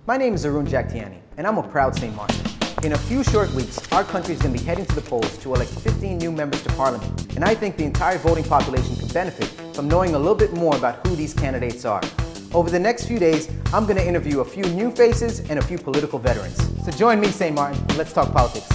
My name is Arun Jagtiani, and I'm a proud St. Martin. In a few short weeks, our country is going to be heading to the polls to elect 15 new members to Parliament, and I think the entire voting population could benefit from knowing a little bit more about who these candidates are. Over the next few days, I'm going to interview a few new faces and a few political veterans. So join me, St. Martin, and let's talk politics.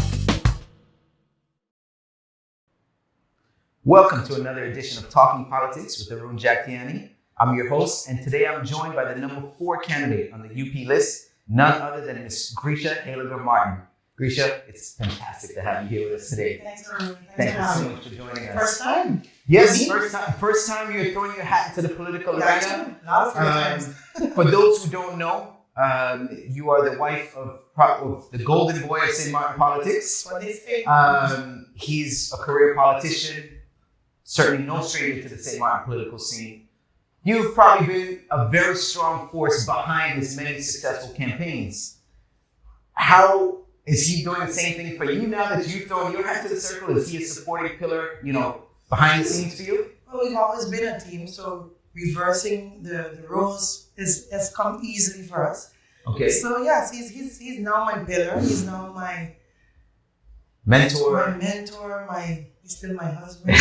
Welcome to another edition of Talking Politics with Arun Jagtiani. I'm your host, and today I'm joined by the number 4 candidate on the UP list, none other than Ms. Grisha Heyliger Marten. Grisha, it's fantastic to have you here with us today. Thanks, Arun. Thank you so much for joining us. First time? Yes, first time you're throwing your hat into the political arena. For those who don't know, you are the wife of the golden boy of St. Martin politics. What they say. He's a career politician, certainly no stranger to the St. Martin political scene. You've probably been a very strong force behind his many successful campaigns. How is he doing the same thing for you now that you've thrown your hat to the circle? Is he a supporting pillar, behind the scenes for you? Well, we've always been a team, so reversing the roles has come easily for us. Okay. So yes, he's now my pillar. He's now my mentor. He's still my husband.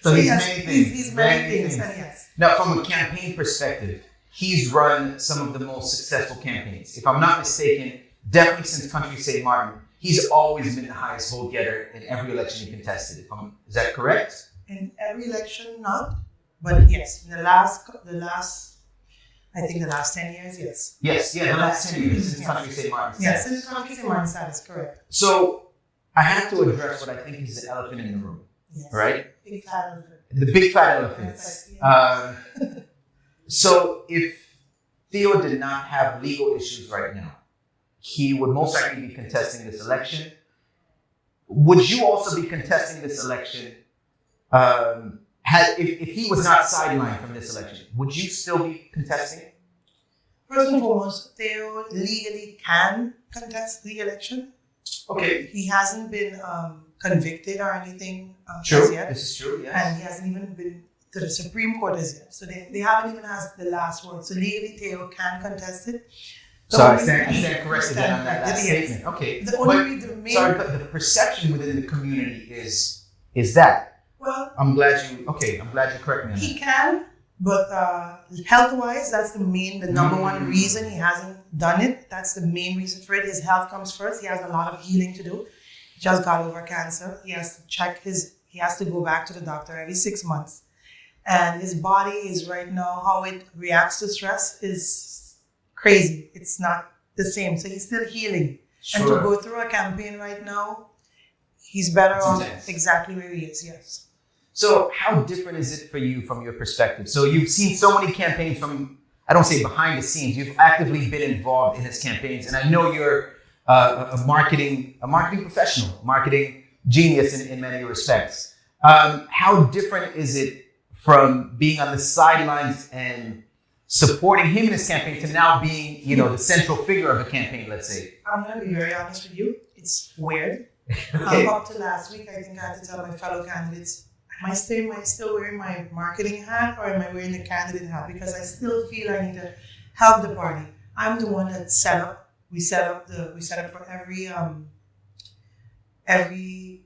So he's yes, many things. He's many things, and yes. Now, from a campaign perspective, he's run some of the most successful campaigns. If I'm not mistaken, definitely since Country St. Martin, he's always been the highest vote getter in every election he contested. Is that correct? In every election, not, but yes, in the last, I think the last 10 years, yes. Yes, the last 10 years since Country St. Martin. Yes, since Country St. Martin status, correct. So I have to address what I think is the elephant in the room, yes. right? Big fat elephant. The big fat elephant. So if Theo did not have legal issues right now, he would most likely be contesting this election. Would you also be contesting this election if he was not sidelined from this election? Would you still be contesting? First and foremost, Theo legally can contest the election. Okay. He hasn't been convicted or anything True. as yet. This is true, yes. And he hasn't even been to the Supreme Court as yet. So they haven't even asked the last word. So legally, Theo can contest it. So I stand corrected then on that last statement. Okay. But the perception within the community is that. Well, I'm glad you correct me on that. He can, but health-wise, that's the number one reason he hasn't done it. That's the main reason for it. His health comes first. He has a lot of healing to do. He just got over cancer. He has to he has to go back to the doctor every 6 months. And his body is right now, how it reacts to stress is crazy. It's not the same. So he's still healing. Sure. And to go through a campaign right now, he's better off exactly where he is, yes. So how different is it for you from your perspective? So you've seen so many campaigns from, I don't say behind the scenes, you've actively been involved in his campaigns. And I know you're a marketing professional, marketing genius in many respects. How different is it from being on the sidelines and supporting him in his campaign to now being, the central figure of a campaign, let's say? I'm going to be very honest with you. It's weird. Okay. Up to last week, I think I had to tell my fellow candidates, am I still wearing my marketing hat or am I wearing the candidate hat? Because I still feel I need to help the party. I'm the one that we set up for every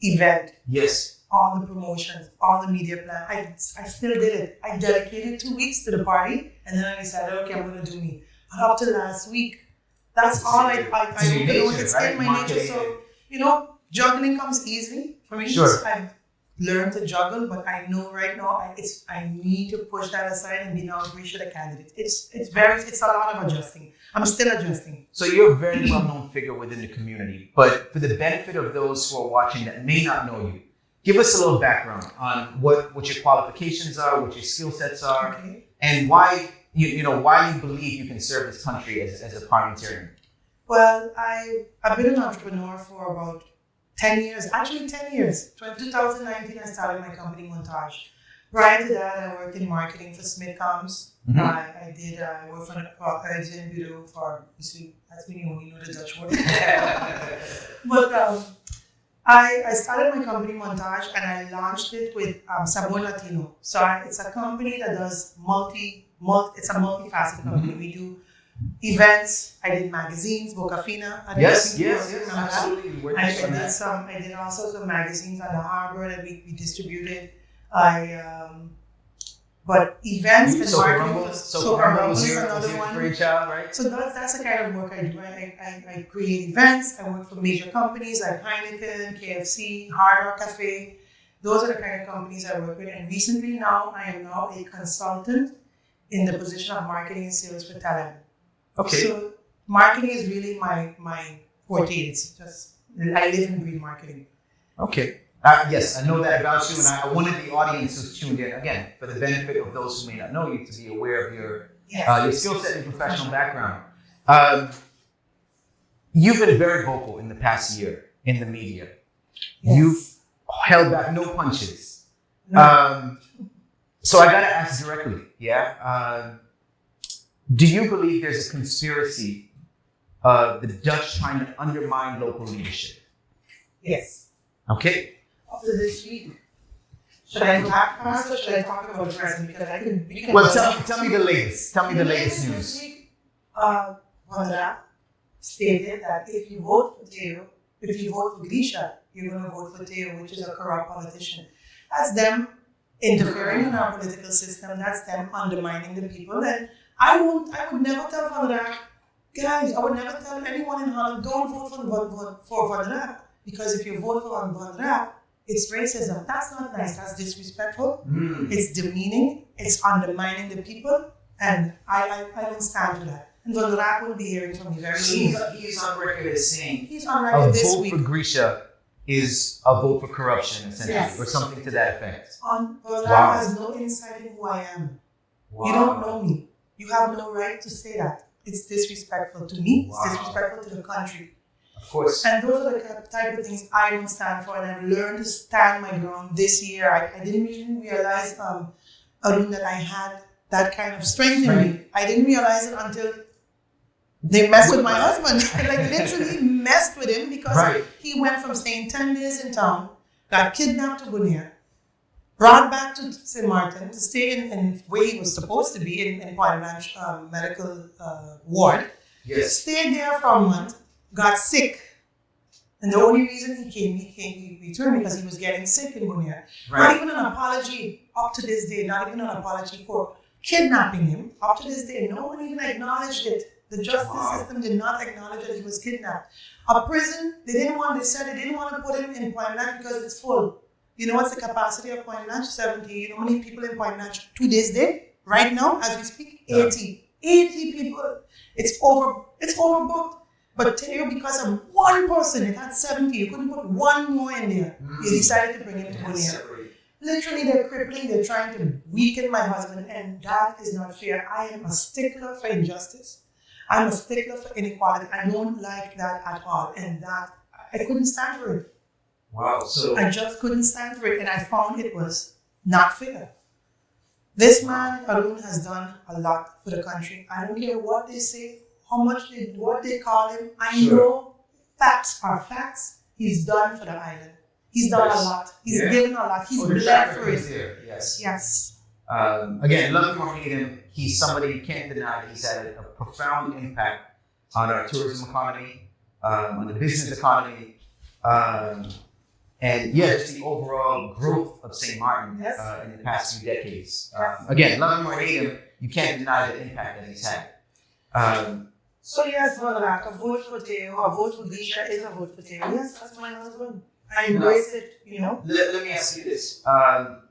event. Yes. All the promotions, all the media plan. I still did it. I dedicated 2 weeks to the party, and then I decided, okay, I'm going to do me. But up to last week, that's all I do. It's in my nature. So, juggling comes easily for me. Sure. I've learned to juggle, but I know right now I need to push that aside and be now Grisha the candidate. It's a lot of adjusting. I'm still adjusting. So you're a very well-known figure within the community, but for the benefit of those who are watching that may not know you, give us a little background on what your qualifications are, what your skill sets are, okay, and why why you believe you can serve this country as a parliamentarian. Well, I've been an entrepreneur for about 10 years. Actually, 10 years. 2019, I started my company, Montage. Prior to that, I worked in marketing for Smithcoms. Mm-hmm. I worked for an agent bureau for, that's when you know the Dutch word. But I started my company Montage and I launched it with Sabon Latino. So it's a company that does it's a multifaceted company. We do Events, I did magazines, Bocafina. Yes, Remember that? absolutely. We worked I on that. did also some magazines on the harbor that we distributed. But events and marketing was your another one. brainchild, right? So that's the kind of work I do. I create events. I work for major companies like Heineken, KFC, Hard Rock Cafe. Those are the kind of companies I work with. And recently now, I am now a consultant in the position of marketing and sales for Talent. Okay. So marketing is really my forte. It's just, I live and breathe marketing. Okay. Yes, I know that about you, and I wanted the audience who's tuned in, again, for the benefit of those who may not know you, to be aware of your skill set and professional background. You've been very vocal in the past year in the media. Yes. You've held back no punches. No. So I got to ask directly, do you believe there's a conspiracy of the Dutch trying to undermine local leadership? Yes. Okay. Up to this week. Should I go back past or should I talk about the present? Because I can. Well, tell me the latest. Tell me the latest news. This week, Wanda stated that if you vote for Grisha, you're going to vote for Theo, which is a corrupt politician. That's them interfering in our political system. That's them undermining the people. And I would never tell Wanda, guys, I would never tell anyone in Holland, don't vote for Wanda. Because if you vote for Wanda, it's racism. That's not nice. That's disrespectful. It's demeaning. It's undermining the people. And I don't stand for that. And Van Raak will be hearing from me very soon. He's on record as saying he's on record this week. A vote for Grisha is a vote for corruption, essentially, yes. Or something to that effect. Van Raak has no insight in who I am. Wow. You don't know me. You have no right to say that. It's disrespectful to me. Wow. It's disrespectful to the country. Of course. And those are the type of things I don't stand for, and I've learned to stand my ground this year. I didn't even realize, Arun, that I had that kind of strength in me. I didn't realize it until they messed with my husband. Like literally messed with him because he went from staying 10 days in town, got kidnapped to Bunia, brought back to St. Martin to stay in where he was supposed to be in Point Ranch medical ward. Yes. Stayed there for a month. Got sick. And the only reason he returned because he was getting sick in Bunia. Not even an apology up to this day, not even an apology for kidnapping him. Up to this day, no one even acknowledged it. The justice system did not acknowledge that he was kidnapped. A prison, they didn't want to put him in Point Blanche because it's full. You know what's the capacity of Point Blanche? 70. You know how many people in Point Blanche to this day? Right now, as we speak, 80. 80 people. It's overbooked. But Theo, because of one person, it had 70. You couldn't put one more in there. You decided to bring him to Bunia. Literally, they're crippling. They're trying to weaken my husband, and that is not fair. I am a stickler for injustice. I'm a stickler for inequality. I don't like that at all, and that I couldn't stand for it. Wow! So I just couldn't stand for it, and I found it was not fair. This man, Arun, has done a lot for the country. I don't care what they say. What they call him, I know facts are facts. He's done for the island. He's done a lot. He's given a lot. He's bled for it. Yes. Again, love him or hate him, he's somebody you can't deny that he's had a profound impact on our tourism economy, on the business economy, and just the overall growth of St. Martin in the past few decades. Again, love him or hate him, you can't deny the impact that he's had. So yes, Van Raak, a vote for Theo, a vote for Grisha is a vote for Theo. Yes, that's my husband. I embrace it, you know. Let me ask you this.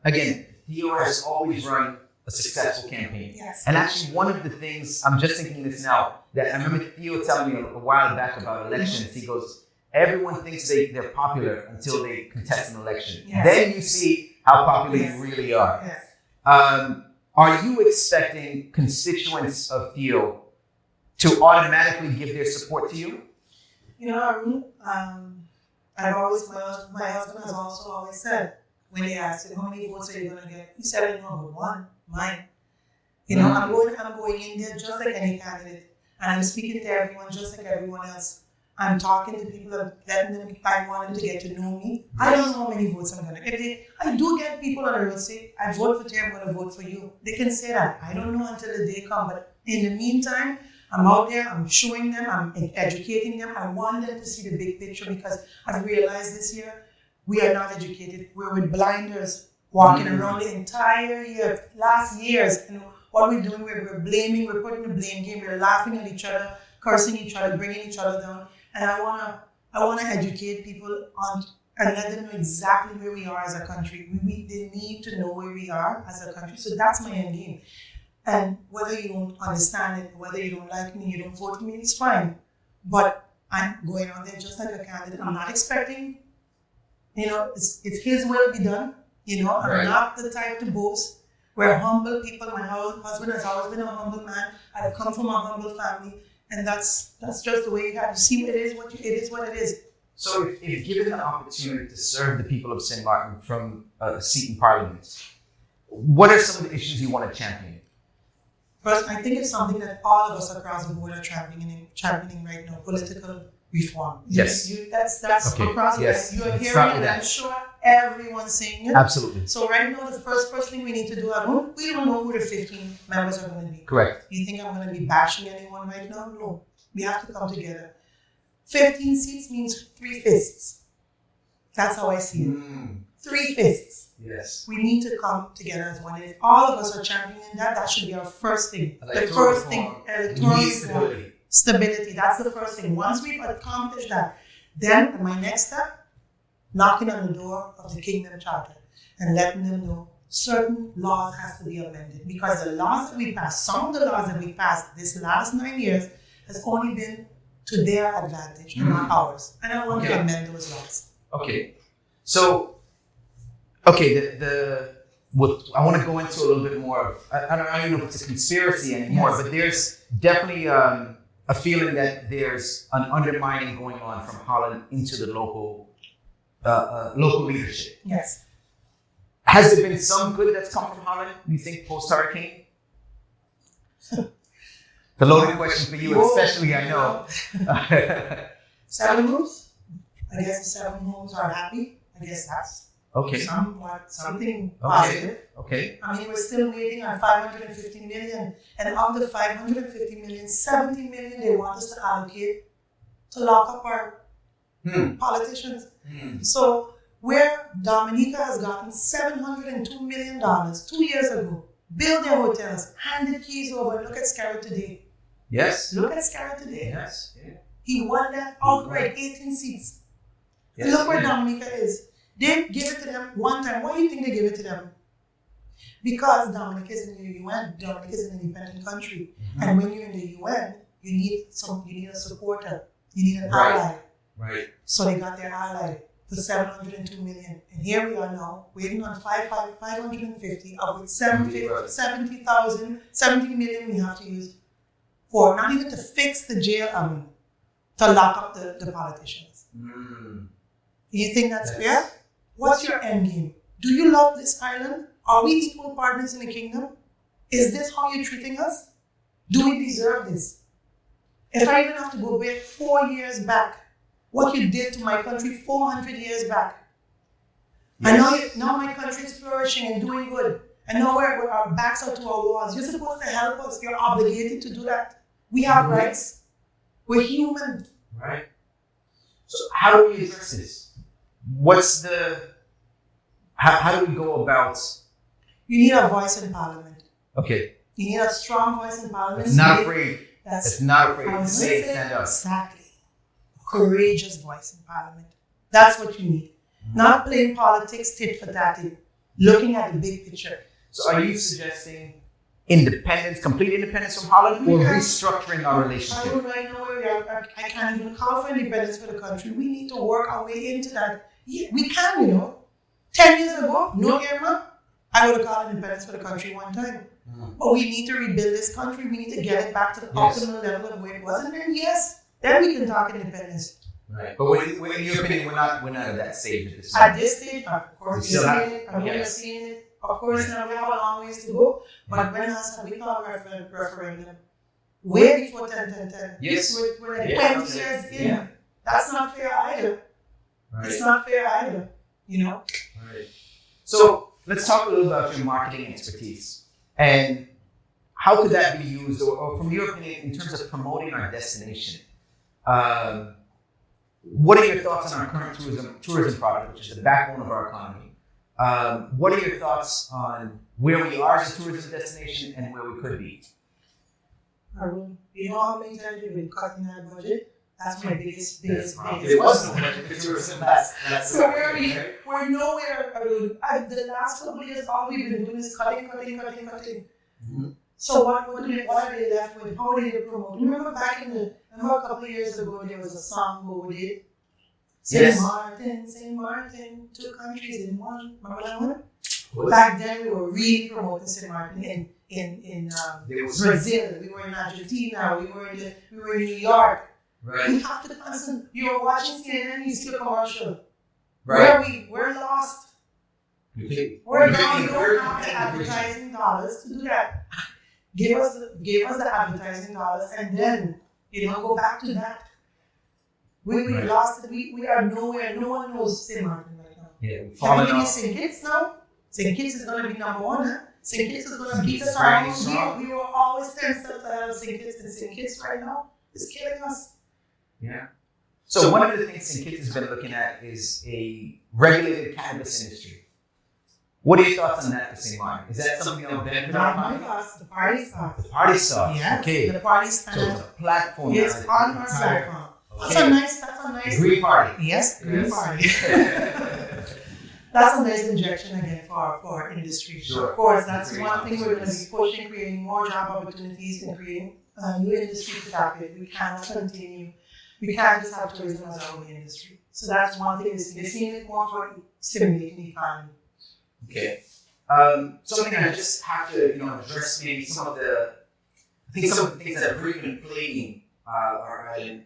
Again, Theo has always run a successful campaign. Yes. And actually one of the things, I'm just thinking this now, that I remember Theo telling me a while back about elections. He goes, everyone thinks they're popular until they contest an election. Yes. Then you see how popular you really are. Yes. Are you expecting constituents of Theo to automatically give their support to you? You know, Arun, my husband has also always said, when they asked him, how many votes are you going to get? He said, I don't know, but one, mine. You know, I'm going in there just like any candidate. And I'm speaking to everyone just like everyone else. I'm talking to people, letting them, I want them to get to know me. I don't know how many votes I'm going to get. I do get people on the road say, I vote for you, I'm going to vote for you. They can say that. I don't know until the day comes. But in the meantime, I'm out there, I'm showing them, I'm educating them. I want them to see the big picture because I've realized this year we are not educated. We're with blinders walking around the entire year, last years. And what we're doing, we're blaming, we're putting the blame game, we're laughing at each other, cursing each other, bringing each other down. And I wanna educate people on and let them know exactly where we are as a country. They need to know where we are as a country. So that's my end game. And whether you don't understand it, whether you don't like me, you don't vote for me, it's fine. But I'm going out there just like a candidate. I'm not expecting, it's his will be done. I'm not the type to boast. We're humble people. My husband has always been a humble man. I've come from a humble family. And that's just the way you have to see it is what it is. So if given the opportunity to serve the people of St. Martin from a seat in Parliament, what are some of the issues you want to champion? First, I think it's something that all of us across the board are championing right now, political reform. Yes. That's okay. across the yes. board. You are hearing it, I'm sure everyone's saying it. Absolutely. So right now, the first thing we need to do, Arun, we don't know who the 15 members are going to be. Correct. You think I'm going to be bashing anyone right now? No. We have to come together. 15 seats means 3 fists. That's how I see it. 3 fists. Yes. We need to come together as one. And if all of us are championing that should be our first thing. The first thing, electoral stability. That's the first thing. Once we've accomplished that, then my next step, knocking on the door of the Kingdom Charter and letting them know certain laws has to be amended. Because the laws that we passed, some of the laws that we passed this last 9 years has only been to their advantage and not ours. And I want to amend those laws. Okay. So, I want to go into a little bit more. I don't even know if it's a conspiracy anymore, but there's definitely a feeling that there's an undermining going on from Holland into the local leadership. Yes. Has there been some good that's come from Holland, you think, post-hurricane? The loaded question for you, especially, I know. 7 homes? I guess the 7 homes are happy. I guess that's something positive. Okay. I mean, we're still waiting on 550 million. And of the 550 million, 70 million they want us to allocate to lock up our politicians. So where Dominica has gotten $702 million 2 years ago, build their hotels, hand the keys over, look at Scarra today. Yes. Look at Scarra today. Yes. Yeah. He won that outright, 18 seats. Yes. Look where Dominica is. They give it to them one time. Why do you think they give it to them? Because Dominica is in the UN. Dominica is an independent country. And when you're in the UN, you need a supporter. You need an ally. Right. So they got their ally for 702 million. And here we are now, waiting on 550, of which 70 million we have to use for not even to fix the jail, to lock up the politicians. Do you think that's fair? What's your end game? Do you love this island? Are we equal partners in the kingdom? Is this how you're treating us? Do we deserve this? If I even have to go back 4 years back, what you did to my country 400 years back. Yes. And now my country is flourishing and doing good. And now our backs are to our walls. You're supposed to help us. You're obligated to do that. We have rights. We're human. Right. So how do we address this? How do we go about? You need a voice in Parliament. Okay. You need a strong voice in Parliament. It's not afraid. It's not afraid to say stand up. Exactly. A courageous voice in Parliament. That's what you need. Not playing politics tit for tat, looking at the big picture. So are you suggesting independence, complete independence from Holland, or restructuring our relationship? I can't even call for independence for the country. We need to work our way into that. Yeah, we can, 10 years ago, no Irma, I would have called independence for the country one time. But we need to rebuild this country. We need to get it back to the optimal level of where it was. And then we can talk independence. Right. But in your opinion, we're not at that stage at this time. At this stage, of course, we're seeing it. Of course, now we have a long ways to go. But when we call referendum, way before 10. Yes. We're like 20 years in. Yeah. That's not fair either. Right. It's not fair either. Right. So let's talk a little about your marketing expertise. And how could that be used, or from your opinion, in terms of promoting our destination? What are your thoughts on our current tourism product, which is the backbone of our economy? What are your thoughts on where we are as a tourism destination and where we could be? Arun, you know how many times we've been cutting that budget? That's my biggest. There was no budget for tourism. That's so we're nowhere, Arun. The last couple of years, all we've been doing is cutting. Mm-hmm. So what are they left with? How are they promote? Remember a couple of years ago, there was a song who did Saint Martin, 2 countries in one. Remember that one? Back then, we were really promoting Saint Martin in Brazil. We were in Argentina. We were in New York. Right. We have to listen. You're watching CNN, you see a commercial. Right. We're lost. Okay. We're gone. We don't have the advertising dollars to do that. Give us the advertising dollars, and then go back to that. We lost it. We are nowhere. No one knows St. Martin right now. Yeah. Everything is St. Kitts now. St. Kitts is going to be number 1. Huh? St. Kitts is going to beat us around. We were always 10 steps ahead of St. Kitts, and St. Kitts right now is killing us. Yeah. So one of the things St. Kitts has been looking at is a regulated cannabis industry. What are your thoughts on that for St. Martin? Is that something that will benefit our economy? The party starts. The party starts. Yeah. Okay. The party So starts. it's a platform. Yes, on our platform. Okay. That's a nice. Green party. Yes, green party. That's a nice injection again for our industry. Sure. Of course, that's one thing we're going to be pushing, creating more job opportunities and creating a new industry to tap it. We cannot continue. We can't just have tourism as our only industry. So that's one thing. They're seeing it more for stimulating the economy. Okay. Something I just have to, address maybe some of the things that have really been plaguing our island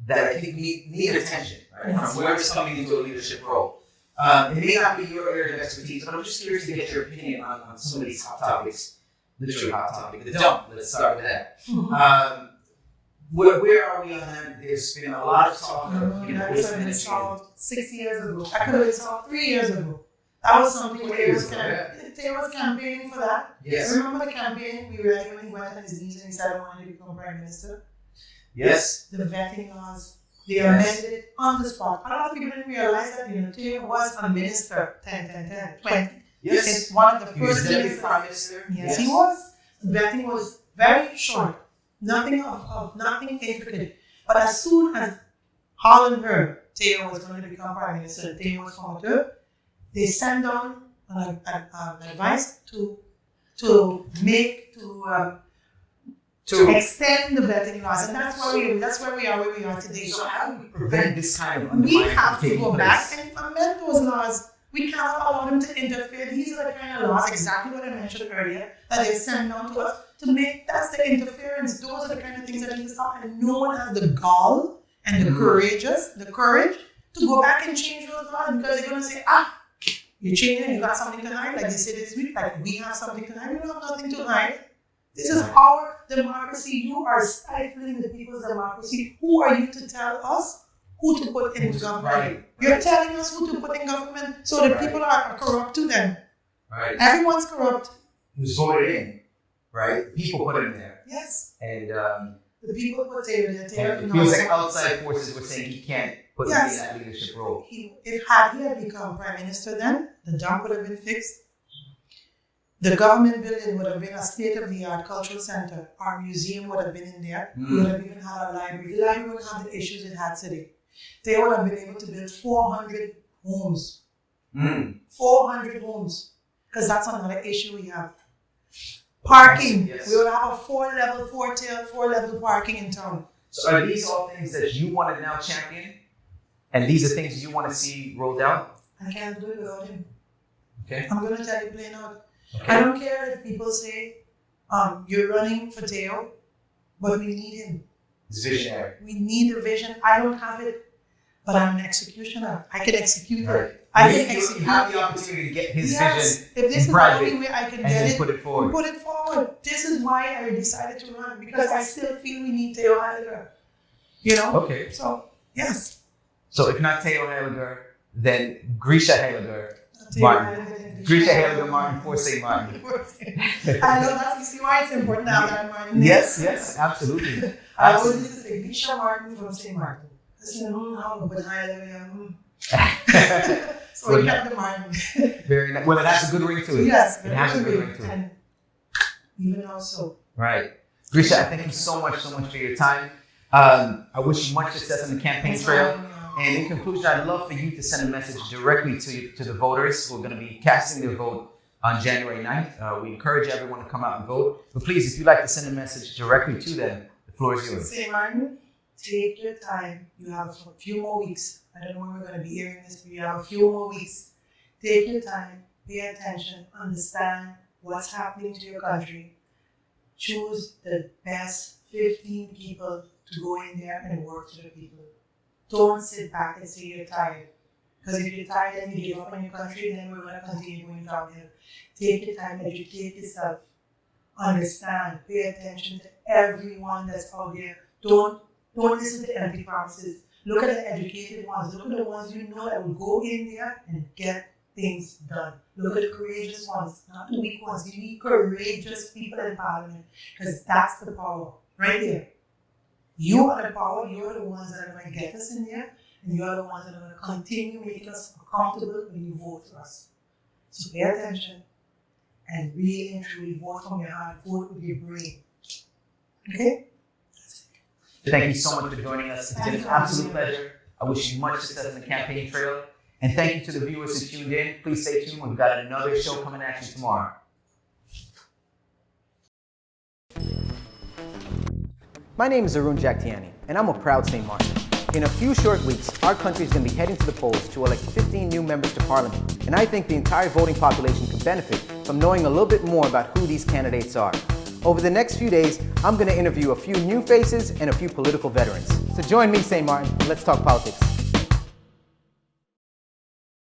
that I think need attention, right? From whoever's coming into a leadership role. It may not be your area of expertise, but I'm just curious to get your opinion on some of these hot topics. Literally hot topic. The dump. Let's start with that. Where are we on that? There's been a lot of talk of, That's been solved 6 years ago. I could have been solved 3 years ago. That was something where they was campaigning for that. Yes. Remember the campaign? We were when he went on his knees and he said, I wanted to become Prime Minister. Yes. The vetting laws, they amended it on the spot. A lot of people didn't realize that, Taylor was a minister 20. Yes. It's one of the He was first deputy ministers. prime minister. Yes, he was. The vetting was very short. Nothing intricate. But as soon as Holland heard Taylor was going to become Prime Minister, Taylor was from her, they sent down an advice to extend the vetting laws, and that's where we are today. So how do we prevent this kind of We undermining have to taking go place? back and amend those laws. We cannot allow them to interfere. These are the kind of laws, exactly what I mentioned earlier, that they send down to us to make. That's the interference. Those are the kind of things that need to stop, and no one has the gall and the courage to go back and change those laws because they're going to say, you're changing, you got something to hide, like they said this week, like we have something to hide. We don't have nothing to hide. This is our democracy. You are stifling the people's democracy. Who are you to tell us who to put in government? Right. You're telling us who to put in government, so the people are corrupt to them. Right. Everyone's corrupt. He was voted in, right? People put him there. Yes. And The people put Taylor there. it feels like outside forces were saying he can't put him in that leadership role. If he had become Prime Minister then, the dump would have been fixed. The government building would have been a state-of-the-art cultural center. Our museum would have been in there. We would have even had a library. The library would have the issues it had today. They would have been able to build 400 homes. 400 homes. Because that's another issue we have. Parking. Yes. We would have a four-level parking in town. So are these all things that you want to now champion? And these are things you want to see rolled out? I can't do it without him. Okay. I'm going to tell you plain out. Okay. I don't care if people say, you're running for Teo, but we need him. It's visionary. We need a vision. I don't have it, but I'm an executioner. I can execute Right. it. I You can execute have the it. opportunity to get his Yes, vision if this is the private only way I can and get then it, put it forward. put it forward. This is why I decided to run, because I still feel we need Teo Heyliger. Okay. So, yes. So if not Theo Heyliger, then Grisha Heyliger Martin. Grisha Heyliger Marten for St. Martin. I know that's, you see why it's important to have that Martin name? Yes, absolutely. I always used to say Grisha Marten from St. Martin. I said, how, but so we kept the Martin. Very nice. Well, it has a good ring to it. Yes, it has a good ring to it. And even also. Right. Grisha, I thank you so much for your time. I wish you much success on the campaign trail. And in conclusion, I'd love for you to send a message directly to the voters who are going to be casting their vote on January 9th. We encourage everyone to come out and vote. But please, if you'd like to send a message directly to them, the floor is yours. St. Martin, take your time. You have a few more weeks. I don't know when we're going to be hearing this, but you have a few more weeks. Take your time, pay attention, understand what's happening to your country. Choose the best 15 people to go in there and work for the people. Don't sit back and say you're tired. Because if you're tired and you give up on your country, then we're going to continue going downhill. Take your time, educate yourself. Understand, pay attention to everyone that's out there. Don't listen to empty promises. Look at the educated ones. Look at the ones you know that will go in there and get things done. Look at the courageous ones, not the weak ones. You need courageous people in Parliament because that's the power right there. You are the power. You are the ones that are going to get us in there, and you are the ones that are going to continue making us accountable when you vote for us. So pay attention and really and truly vote from your heart. Vote with your brain. Okay? Thank you so much for joining us. It's been an absolute pleasure. I wish you much success on the campaign trail. And thank you to the viewers who tuned in. Please stay tuned. We've got another show coming at you tomorrow. My name is Arun, Jagtiani, and I'm a proud St. Martin. In a few short weeks, our country is going to be heading to the polls to elect 15 new members to Parliament. And I think the entire voting population could benefit from knowing a little bit more about who these candidates are. Over the next few days, I'm going to interview a few new faces and a few political veterans. So join me, St. Martin, and let's talk politics.